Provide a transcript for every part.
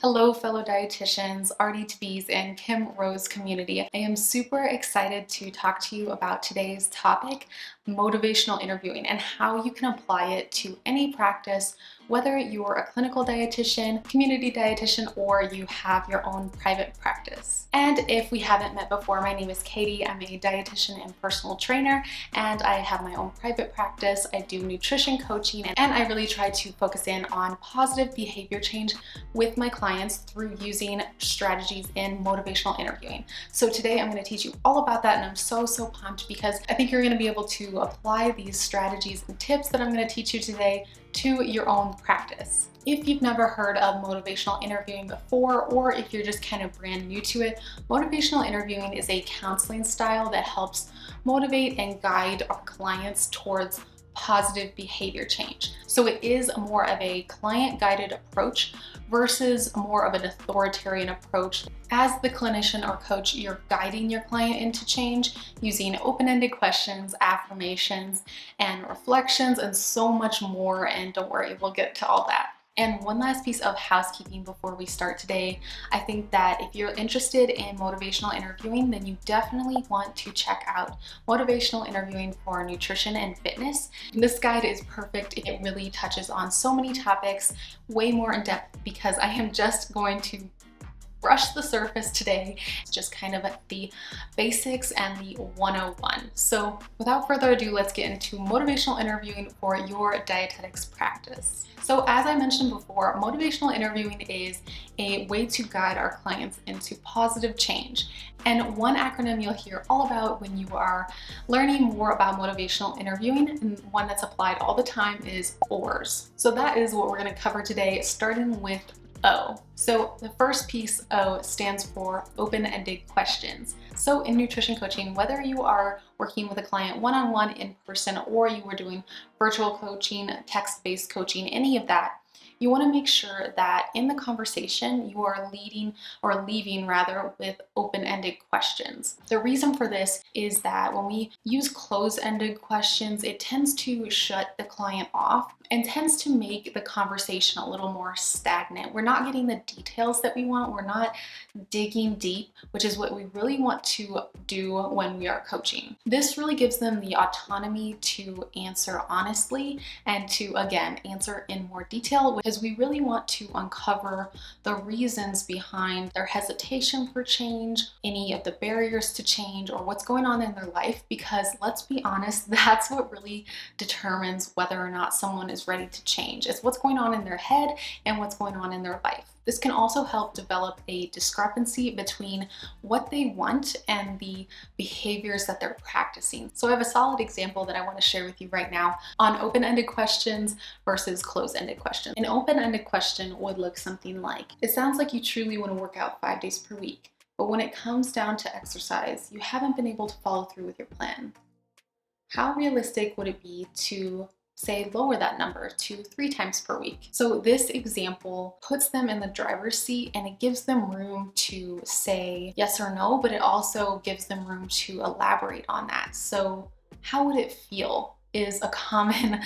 Hello, fellow dietitians, RD2Bs, and Kim Rose community. I am super excited to talk to you about today's topic, motivational interviewing, and how you can apply it to any practice, whether you're a clinical dietitian, community dietitian, or you have your own private practice. And if we haven't met before, my name is Katie. I'm a dietitian and personal trainer, and I have my own private practice. I do nutrition coaching, and I really try to focus in on positive behavior change with my clients through using strategies in motivational interviewing. So today I'm going to teach you all about that, and I'm so pumped because I think you're going to be able to apply these strategies and tips that I'm going to teach you today to your own practice. If you've never heard of motivational interviewing before, or if you're just kind of brand new to it, motivational interviewing is a counseling style that helps motivate and guide our clients towards positive behavior change. So it is more of a client-guided approach versus more of an authoritarian approach. As the clinician or coach, you're guiding your client into change using open-ended questions, affirmations, and reflections, and so much more. And don't worry, we'll get to all that. And one last piece of housekeeping before we start today. I think that if you're interested in motivational interviewing, then you definitely want to check out Motivational Interviewing for Nutrition and Fitness. This guide is perfect. It really touches on so many topics, way more in depth, because I am just going to brush the surface today. It's just kind of the basics and the 101. So without further ado, let's get into motivational interviewing for your dietetics practice. So as I mentioned before, motivational interviewing is a way to guide our clients into positive change. And one acronym you'll hear all about when you are learning more about motivational interviewing, and one that's applied all the time, is OARS. So that is what we're going to cover today, starting with O. So the first piece, O, stands for open-ended questions. So in nutrition coaching, whether you are working with a client one-on-one in person, or you are doing virtual coaching, text-based coaching, any of that, you want to make sure that in the conversation you are leaving with open-ended questions. The reason for this is that when we use close-ended questions, it tends to shut the client off and tends to make the conversation a little more stagnant. We're not getting the details that we want. We're not digging deep, which is what we really want to do when we are coaching. This really gives them the autonomy to answer honestly and to, again, answer in more detail, because we really want to uncover the reasons behind their hesitation for change, any of the barriers to change, or what's going on in their life, because let's be honest, that's what really determines whether or not someone is ready to change. It's what's going on in their head and what's going on in their life. This can also help develop a discrepancy between what they want and the behaviors that they're practicing. So I have a solid example that I want to share with you right now on open-ended questions versus close-ended questions. An open-ended question would look something like, it sounds like you truly want to work out 5 days per week, but when it comes down to exercise, you haven't been able to follow through with your plan. How realistic would it be to say lower that number to 3 times per week? So this example puts them in the driver's seat, and it gives them room to say yes or no, but it also gives them room to elaborate on that. So how would it feel is a common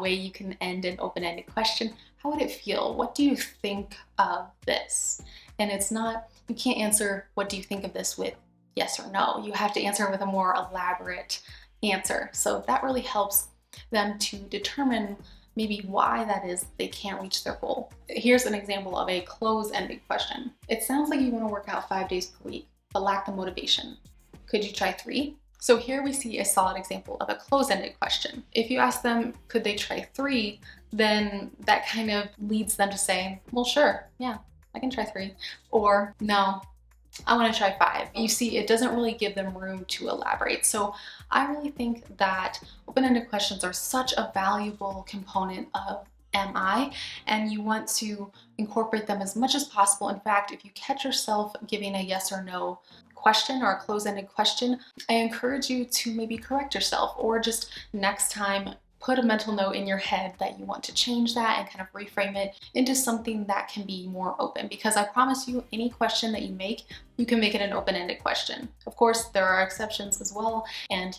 way you can end an open-ended question. How would it feel? What do you think of this? And it's not, you can't answer what do you think of this with yes or no. You have to answer with a more elaborate answer. So that really helps them to determine maybe why that is they can't reach their goal. Here's an example of a close-ended question. It sounds like you want to work out 5 days per week, but lack the motivation. Could you try 3? So here we see a solid example of a close-ended question. If you ask them, could they try 3, then that kind of leads them to say, well, sure, yeah, I can try 3. Or no, I want to try 5. You see, it doesn't really give them room to elaborate. So I really think that open-ended questions are such a valuable component of MI, and you want to incorporate them as much as possible. In fact, if you catch yourself giving a yes or no question or a close-ended question, I encourage you to maybe correct yourself, or just next time put a mental note in your head that you want to change that and kind of reframe it into something that can be more open. Because I promise you, any question that you make, you can make it an open-ended question. Of course, there are exceptions as well, and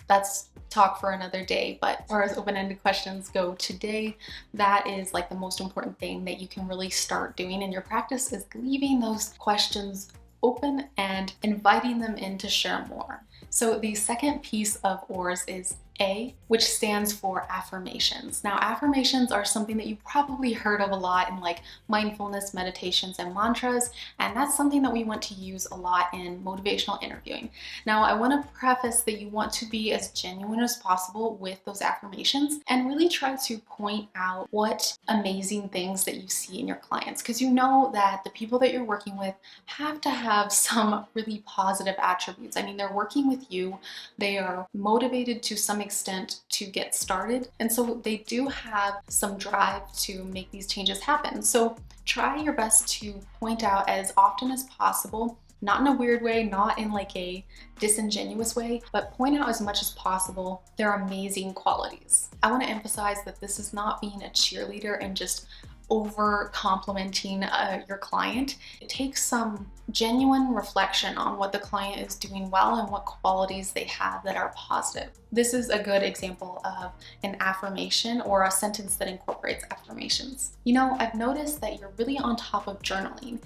that's talk for another day. But as far as open-ended questions go today, that is like the most important thing that you can really start doing in your practice, is leaving those questions open and inviting them in to share more. So the second piece of ORS is A, which stands for affirmations. Now, affirmations are something that you've probably heard of a lot in like mindfulness meditations and mantras, and that's something that we want to use a lot in motivational interviewing. Now, I want to preface that you want to be as genuine as possible with those affirmations and really try to point out what amazing things that you see in your clients, because you know that the people that you're working with have to have some really positive attributes. I mean, they're working with you, they are motivated to some extent to get started, and so they do have some drive to make these changes happen. So try your best to point out as often as possible, not in a weird way, not in like a disingenuous way, but point out as much as possible their amazing qualities. I want to emphasize that this is not being a cheerleader and just over complimenting your client. It takes some genuine reflection on what the client is doing well and what qualities they have that are positive. This is a good example of an affirmation or a sentence that incorporates affirmations. You know, I've noticed that you're really on top of journaling,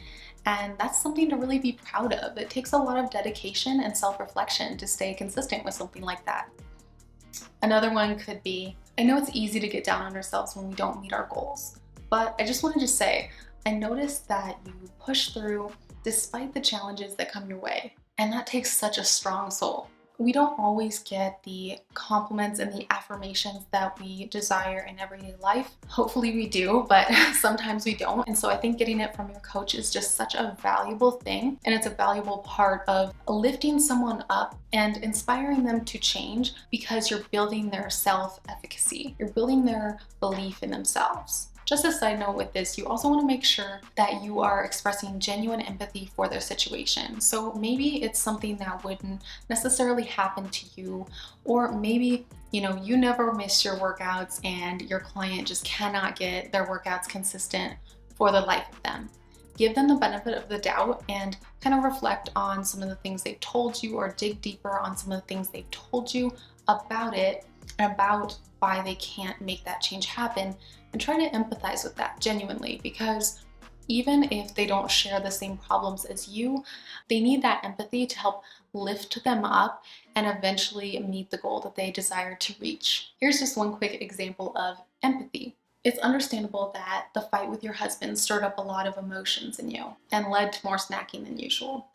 and that's something to really be proud of. It takes a lot of dedication and self-reflection to stay consistent with something like that. Another one could be, I know it's easy to get down on ourselves when we don't meet our goals, but I just wanted to say, I noticed that you push through despite the challenges that come your way, and that takes such a strong soul. We don't always get the compliments and the affirmations that we desire in everyday life. Hopefully we do, but sometimes we don't. And so I think getting it from your coach is just such a valuable thing, and it's a valuable part of lifting someone up and inspiring them to change, because you're building their self-efficacy. You're building their belief in themselves. Just a side note with this, you also want to make sure that you are expressing genuine empathy for their situation. So maybe it's something that wouldn't necessarily happen to you, or maybe, you know, you never miss your workouts and your client just cannot get their workouts consistent for the life of them. Give them the benefit of the doubt and kind of reflect on some of the things they've told you, or dig deeper on some of the things they've told you about it and about why they can't make that change happen, and try to empathize with that genuinely, because even if they don't share the same problems as you, they need that empathy to help lift them up and eventually meet the goal that they desire to reach. Here's just one quick example of empathy. It's understandable that the fight with your husband stirred up a lot of emotions in you and led to more snacking than usual.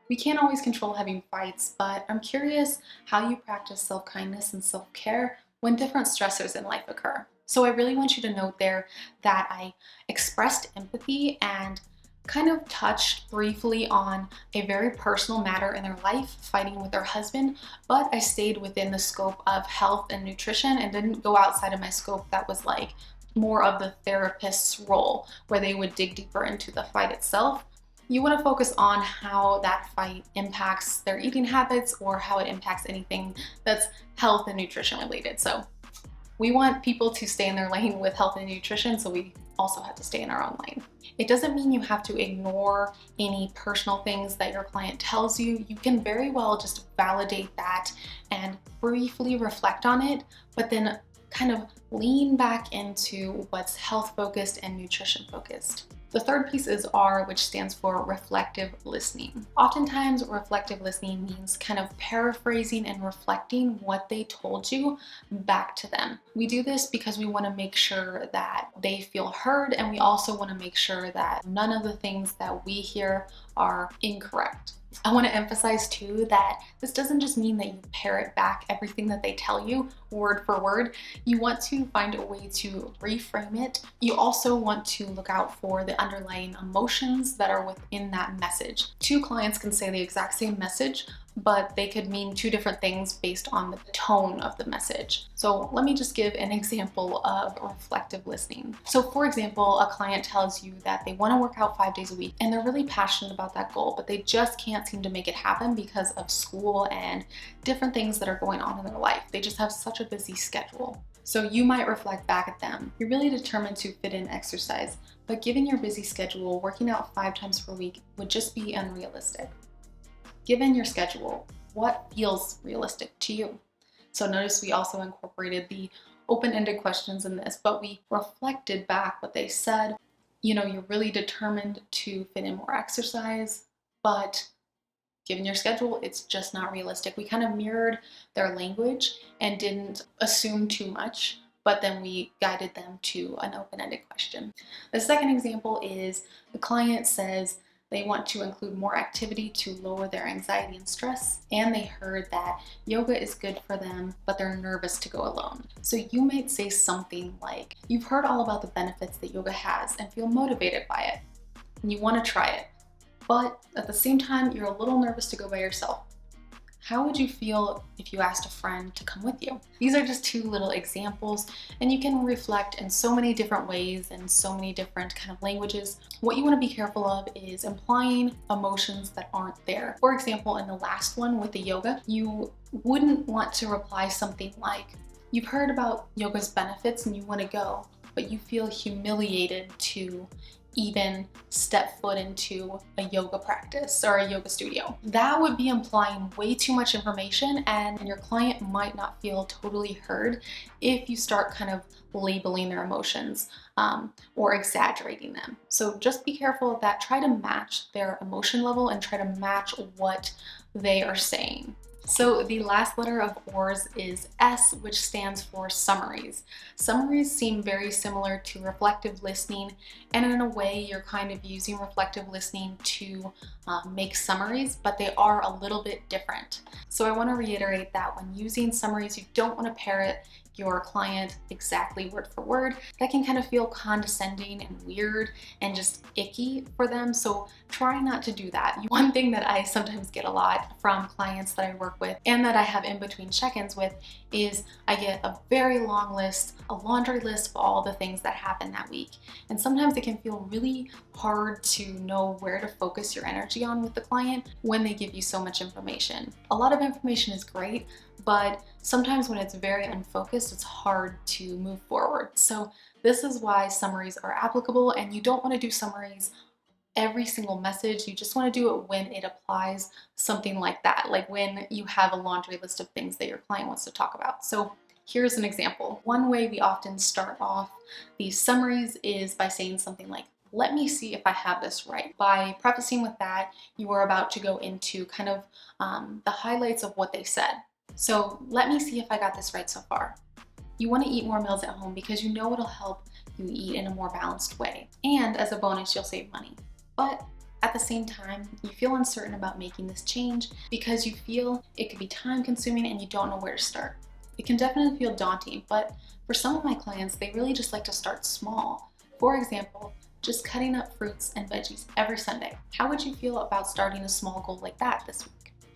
We can't always control having fights, but I'm curious how you practice self-kindness and self-care when different stressors in life occur. So I really want you to note there that I expressed empathy and kind of touched briefly on a very personal matter in their life, fighting with their husband, but I stayed within the scope of health and nutrition and didn't go outside of my scope that was like more of the therapist's role, where they would dig deeper into the fight itself. You want to focus on how that fight impacts their eating habits, or how it impacts anything that's health and nutrition related. So we want people to stay in their lane with health and nutrition, so we also have to stay in our own lane. It doesn't mean you have to ignore any personal things that your client tells you. You can very well just validate that and briefly reflect on it, but then kind of lean back into what's health focused and nutrition focused. The third piece is R, which stands for reflective listening. Oftentimes, reflective listening means kind of paraphrasing and reflecting what they told you back to them. We do this because we want to make sure that they feel heard, and we also want to make sure that none of the things that we hear are incorrect. I want to emphasize too that this doesn't just mean that you parrot back everything that they tell you word for word. You want to find a way to reframe it. You also want to look out for the underlying emotions that are within that message. Two clients can say the exact same message, but they could mean two different things based on the tone of the message. So let me just give an example of reflective listening. So for example, a client tells you that they want to work out 5 days a week and they're really passionate about that goal, but they just can't seem to make it happen because of school and different things that are going on in their life. They just have such a busy schedule. So you might reflect back at them. You're really determined to fit in exercise, but given your busy schedule, working out 5 times per week would just be unrealistic. Given your schedule, what feels realistic to you? So notice we also incorporated the open-ended questions in this, but we reflected back what they said. You're really determined to fit in more exercise, but given your schedule, it's just not realistic. We kind of mirrored their language and didn't assume too much, but then we guided them to an open-ended question. The second example is the client says they want to include more activity to lower their anxiety and stress, and they heard that yoga is good for them, but they're nervous to go alone. So you might say something like, you've heard all about the benefits that yoga has and feel motivated by it, and you want to try it, but at the same time, you're a little nervous to go by yourself. How would you feel if you asked a friend to come with you? These are just two little examples, and you can reflect in so many different ways and so many different kind of languages. What you want to be careful of is implying emotions that aren't there. For example, in the last one with the yoga, you wouldn't want to reply something like, you've heard about yoga's benefits and you want to go, but you feel humiliated to even step foot into a yoga practice or a yoga studio. That would be implying way too much information, and your client might not feel totally heard if you start kind of labeling their emotions or exaggerating them. So just be careful of that. Try to match their emotion level and try to match what they are saying. So the last letter of ORS is S, which stands for summaries. Summaries seem very similar to reflective listening, and in a way you're kind of using reflective listening to make summaries, but they are a little bit different. So I want to reiterate that when using summaries, you don't want to parrot your client exactly word for word. That can kind of feel condescending and weird and just icky for them, so try not to do that. One thing that I sometimes get a lot from clients that I work with and that I have in between check-ins with is I get a very long list, a laundry list of all the things that happened that week. And sometimes it can feel really hard to know where to focus your energy on with the client when they give you so much information. A lot of information is great, but sometimes when it's very unfocused, it's hard to move forward. So this is why summaries are applicable, and you don't want to do summaries every single message. You just want to do it when it applies something like that, like when you have a laundry list of things that your client wants to talk about. So here's an example. One way we often start off these summaries is by saying something like, let me see if I have this right. By prefacing with that, you are about to go into kind of the highlights of what they said. So let me see if I got this right so far. You want to eat more meals at home because you know it'll help you eat in a more balanced way. And as a bonus, you'll save money. But at the same time, you feel uncertain about making this change because you feel it could be time consuming and you don't know where to start. It can definitely feel daunting, but for some of my clients, they really just like to start small. For example, just cutting up fruits and veggies every Sunday. How would you feel about starting a small goal like that this week?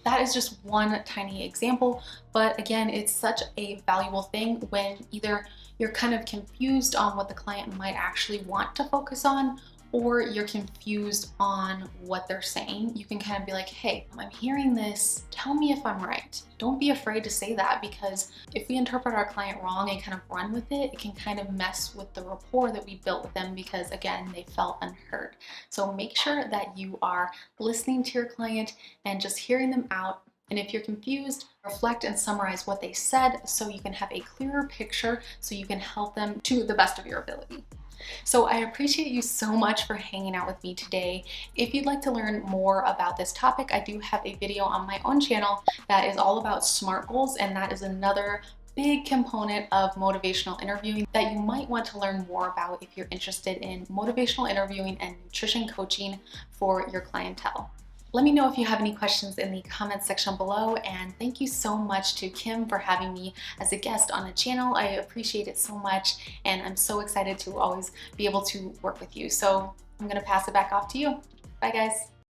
That is just one tiny example, but again, it's such a valuable thing when either you're kind of confused on what the client might actually want to focus on, or you're confused on what they're saying. You can kind of be like, hey, I'm hearing this, tell me if I'm right. Don't be afraid to say that, because if we interpret our client wrong and kind of run with it, it can kind of mess with the rapport that we built with them because, again, they felt unheard. So make sure that you are listening to your client and just hearing them out. And if you're confused, reflect and summarize what they said so you can have a clearer picture so you can help them to the best of your ability. So I appreciate you so much for hanging out with me today. If you'd like to learn more about this topic, I do have a video on my own channel that is all about SMART goals, and that is another big component of motivational interviewing that you might want to learn more about if you're interested in motivational interviewing and nutrition coaching for your clientele. Let me know if you have any questions in the comments section below, and thank you so much to Kim for having me as a guest on the channel. I appreciate it so much, and I'm so excited to always be able to work with you. So I'm gonna pass it back off to you. Bye guys.